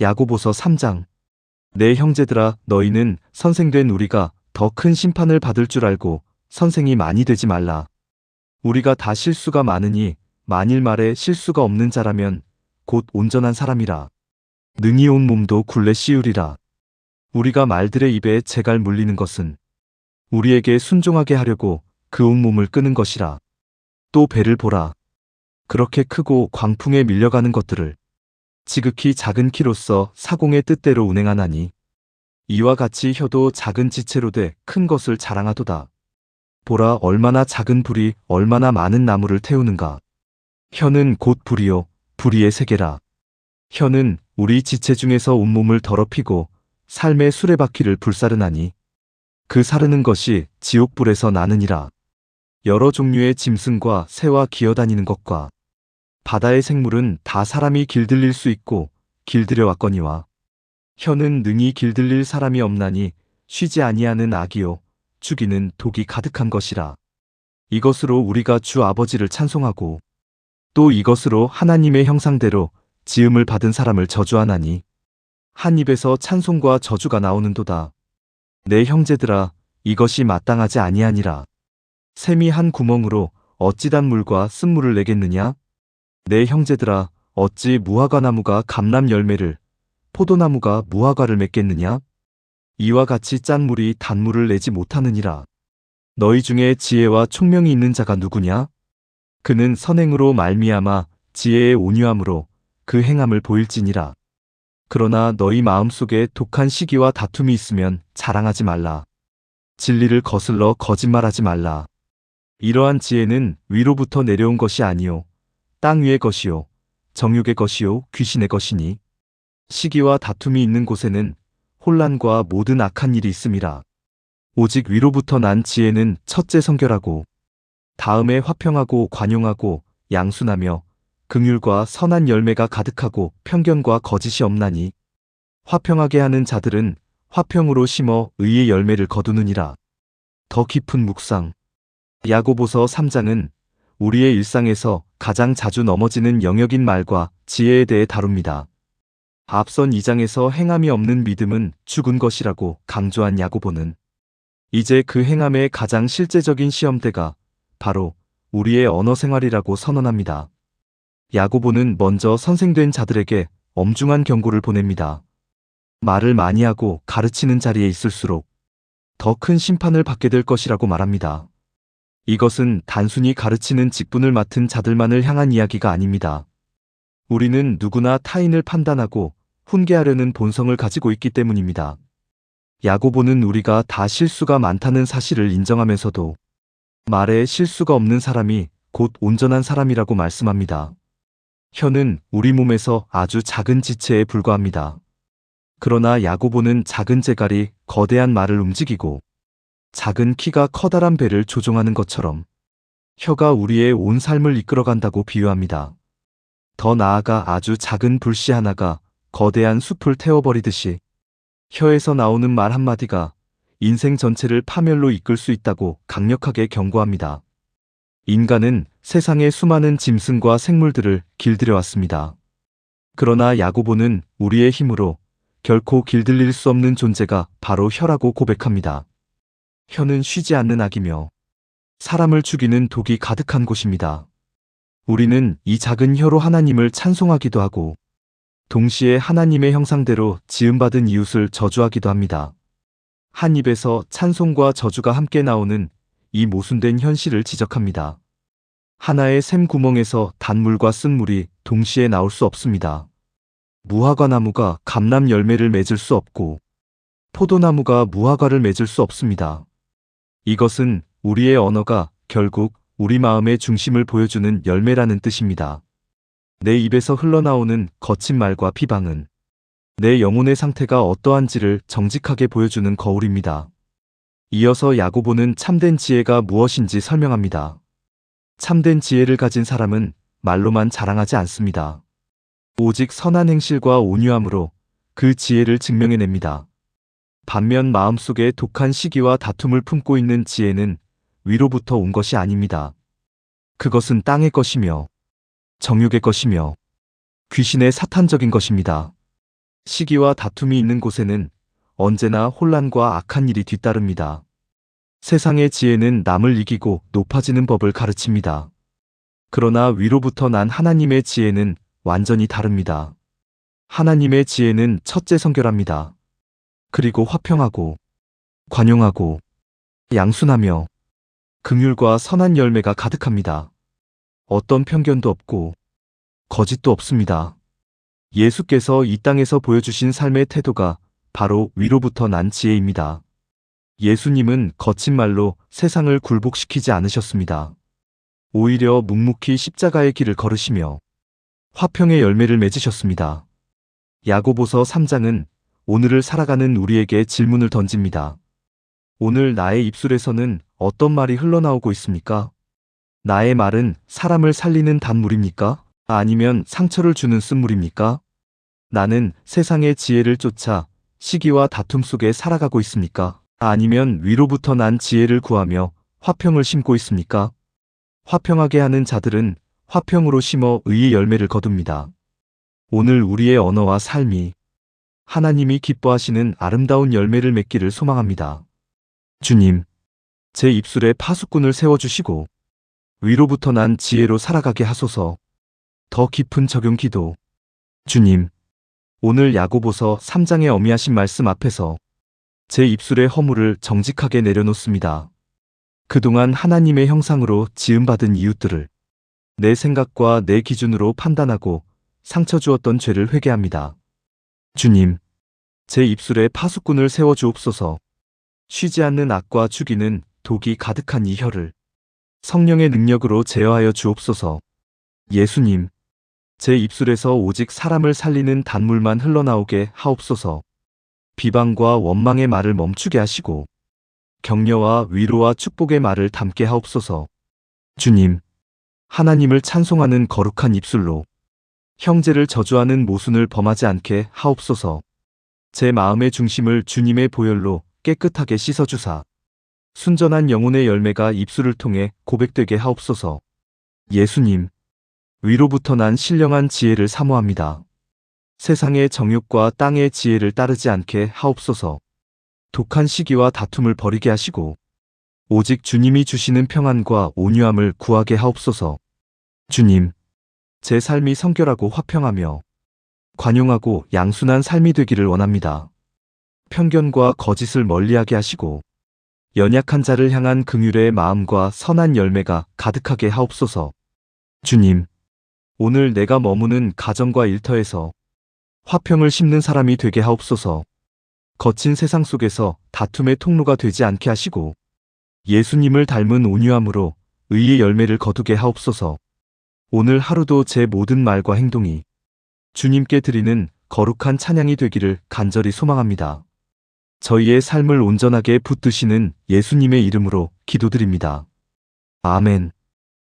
야고보서 3장. 내 형제들아, 너희는 선생된 우리가 더 큰 심판을 받을 줄 알고 선생이 많이 되지 말라. 우리가 다 실수가 많으니 만일 말에 실수가 없는 자라면 곧 온전한 사람이라. 능히 온 몸도 굴레 씌우리라. 우리가 말들의 입에 재갈 물리는 것은 우리에게 순종하게 하려고 그 온 몸을 끄는 것이라. 또 배를 보라. 그렇게 크고 광풍에 밀려가는 것들을 지극히 작은 키로서 사공의 뜻대로 운행하나니 이와 같이 혀도 작은 지체로 돼 큰 것을 자랑하도다. 보라, 얼마나 작은 불이 얼마나 많은 나무를 태우는가. 혀는 곧 불이요 불의의 세계라. 혀는 우리 지체 중에서 온몸을 더럽히고 삶의 수레바퀴를 불사르나니 그 사르는 것이 지옥불에서 나느니라. 여러 종류의 짐승과 새와 기어다니는 것과 바다의 생물은 다 사람이 길들일 수 있고 길들여 왔거니와 혀는 능히 길들릴 사람이 없나니 쉬지 아니하는 악이요 죽이는 독이 가득한 것이라. 이것으로 우리가 주 아버지를 찬송하고 또 이것으로 하나님의 형상대로 지음을 받은 사람을 저주하나니 한 입에서 찬송과 저주가 나오는도다. 내 형제들아, 이것이 마땅하지 아니하니라. 샘이 한 구멍으로 어찌 단물과 쓴물을 내겠느냐? 내 형제들아, 어찌 무화과나무가 감람 열매를 포도나무가 무화과를 맺겠느냐? 이와 같이 짠 물이 단물을 내지 못하느니라. 너희 중에 지혜와 총명이 있는 자가 누구냐? 그는 선행으로 말미암아 지혜의 온유함으로 그 행함을 보일지니라. 그러나 너희 마음속에 독한 시기와 다툼이 있으면 자랑하지 말라. 진리를 거슬러 거짓말하지 말라. 이러한 지혜는 위로부터 내려온 것이 아니요 땅 위의 것이요 정욕의 것이요 귀신의 것이니 시기와 다툼이 있는 곳에는 혼란과 모든 악한 일이 있음이라. 오직 위로부터 난 지혜는 첫째 성결하고 다음에 화평하고 관용하고 양순하며 긍휼과 선한 열매가 가득하고 편견과 거짓이 없나니 화평하게 하는 자들은 화평으로 심어 의의 열매를 거두느니라. 더 깊은 묵상. 야고보서 3장은 우리의 일상에서 가장 자주 넘어지는 영역인 말과 지혜에 대해 다룹니다. 앞선 2장에서 행함이 없는 믿음은 죽은 것이라고 강조한 야고보는 이제 그 행함의 가장 실제적인 시험대가 바로 우리의 언어 생활이라고 선언합니다. 야고보는 먼저 선생된 자들에게 엄중한 경고를 보냅니다. 말을 많이 하고 가르치는 자리에 있을수록 더 큰 심판을 받게 될 것이라고 말합니다. 이것은 단순히 가르치는 직분을 맡은 자들만을 향한 이야기가 아닙니다. 우리는 누구나 타인을 판단하고 훈계하려는 본성을 가지고 있기 때문입니다. 야고보는 우리가 다 실수가 많다는 사실을 인정하면서도 말에 실수가 없는 사람이 곧 온전한 사람이라고 말씀합니다. 혀는 우리 몸에서 아주 작은 지체에 불과합니다. 그러나 야고보는 작은 재갈이 거대한 말을 움직이고 작은 키가 커다란 배를 조종하는 것처럼 혀가 우리의 온 삶을 이끌어간다고 비유합니다. 더 나아가 아주 작은 불씨 하나가 거대한 숲을 태워버리듯이 혀에서 나오는 말 한마디가 인생 전체를 파멸로 이끌 수 있다고 강력하게 경고합니다. 인간은 세상의 수많은 짐승과 생물들을 길들여 왔습니다. 그러나 야고보는 우리의 힘으로 결코 길들일 수 없는 존재가 바로 혀라고 고백합니다. 혀는 쉬지 않는 악이며 사람을 죽이는 독이 가득한 곳입니다. 우리는 이 작은 혀로 하나님을 찬송하기도 하고 동시에 하나님의 형상대로 지음받은 이웃을 저주하기도 합니다. 한 입에서 찬송과 저주가 함께 나오는 이 모순된 현실을 지적합니다. 하나의 샘 구멍에서 단물과 쓴물이 동시에 나올 수 없습니다. 무화과나무가 감람 열매를 맺을 수 없고 포도나무가 무화과를 맺을 수 없습니다. 이것은 우리의 언어가 결국 우리 마음의 중심을 보여주는 열매라는 뜻입니다. 내 입에서 흘러나오는 거친 말과 비방은 내 영혼의 상태가 어떠한지를 정직하게 보여주는 거울입니다. 이어서 야고보는 참된 지혜가 무엇인지 설명합니다. 참된 지혜를 가진 사람은 말로만 자랑하지 않습니다. 오직 선한 행실과 온유함으로 그 지혜를 증명해냅니다. 반면 마음속에 독한 시기와 다툼을 품고 있는 지혜는 위로부터 온 것이 아닙니다. 그것은 땅의 것이며 정욕의 것이며 귀신의 사탄적인 것입니다. 시기와 다툼이 있는 곳에는 언제나 혼란과 악한 일이 뒤따릅니다. 세상의 지혜는 남을 이기고 높아지는 법을 가르칩니다. 그러나 위로부터 난 하나님의 지혜는 완전히 다릅니다. 하나님의 지혜는 첫째 성결합니다. 그리고 화평하고 관용하고 양순하며 긍휼과 선한 열매가 가득합니다. 어떤 편견도 없고 거짓도 없습니다. 예수께서 이 땅에서 보여주신 삶의 태도가 바로 위로부터 난 지혜입니다. 예수님은 거친 말로 세상을 굴복시키지 않으셨습니다. 오히려 묵묵히 십자가의 길을 걸으시며 화평의 열매를 맺으셨습니다. 야고보서 3장은 오늘을 살아가는 우리에게 질문을 던집니다. 오늘 나의 입술에서는 어떤 말이 흘러나오고 있습니까? 나의 말은 사람을 살리는 단물입니까? 아니면 상처를 주는 쓴물입니까? 나는 세상의 지혜를 쫓아 시기와 다툼 속에 살아가고 있습니까? 아니면 위로부터 난 지혜를 구하며 화평을 심고 있습니까? 화평하게 하는 자들은 화평으로 심어 의의 열매를 거둡니다. 오늘 우리의 언어와 삶이 하나님이 기뻐하시는 아름다운 열매를 맺기를 소망합니다. 주님, 제 입술에 파수꾼을 세워주시고 위로부터 난 지혜로 살아가게 하소서. 더 깊은 적용 기도. 주님, 오늘 야고보서 3장의 어미하신 말씀 앞에서 제 입술의 허물을 정직하게 내려놓습니다. 그동안 하나님의 형상으로 지음받은 이웃들을 내 생각과 내 기준으로 판단하고 상처 주었던 죄를 회개합니다. 주님, 제 입술에 파수꾼을 세워주옵소서. 쉬지 않는 악과 죽이는 독이 가득한 이 혀를 성령의 능력으로 제어하여 주옵소서. 예수님, 제 입술에서 오직 사람을 살리는 단물만 흘러나오게 하옵소서. 비방과 원망의 말을 멈추게 하시고 격려와 위로와 축복의 말을 담게 하옵소서. 주님, 하나님을 찬송하는 거룩한 입술로 형제를 저주하는 모순을 범하지 않게 하옵소서. 제 마음의 중심을 주님의 보혈로 깨끗하게 씻어주사 순전한 영혼의 열매가 입술을 통해 고백되게 하옵소서. 예수님, 위로부터 난 신령한 지혜를 사모합니다. 세상의 정욕과 땅의 지혜를 따르지 않게 하옵소서. 독한 시기와 다툼을 버리게 하시고 오직 주님이 주시는 평안과 온유함을 구하게 하옵소서. 주님, 제 삶이 성결하고 화평하며 관용하고 양순한 삶이 되기를 원합니다. 편견과 거짓을 멀리하게 하시고 연약한 자를 향한 긍휼의 마음과 선한 열매가 가득하게 하옵소서. 주님, 오늘 내가 머무는 가정과 일터에서 화평을 심는 사람이 되게 하옵소서. 거친 세상 속에서 다툼의 통로가 되지 않게 하시고 예수님을 닮은 온유함으로 의의 열매를 거두게 하옵소서. 오늘 하루도 제 모든 말과 행동이 주님께 드리는 거룩한 찬양이 되기를 간절히 소망합니다. 저희의 삶을 온전하게 붙드시는 예수님의 이름으로 기도드립니다. 아멘.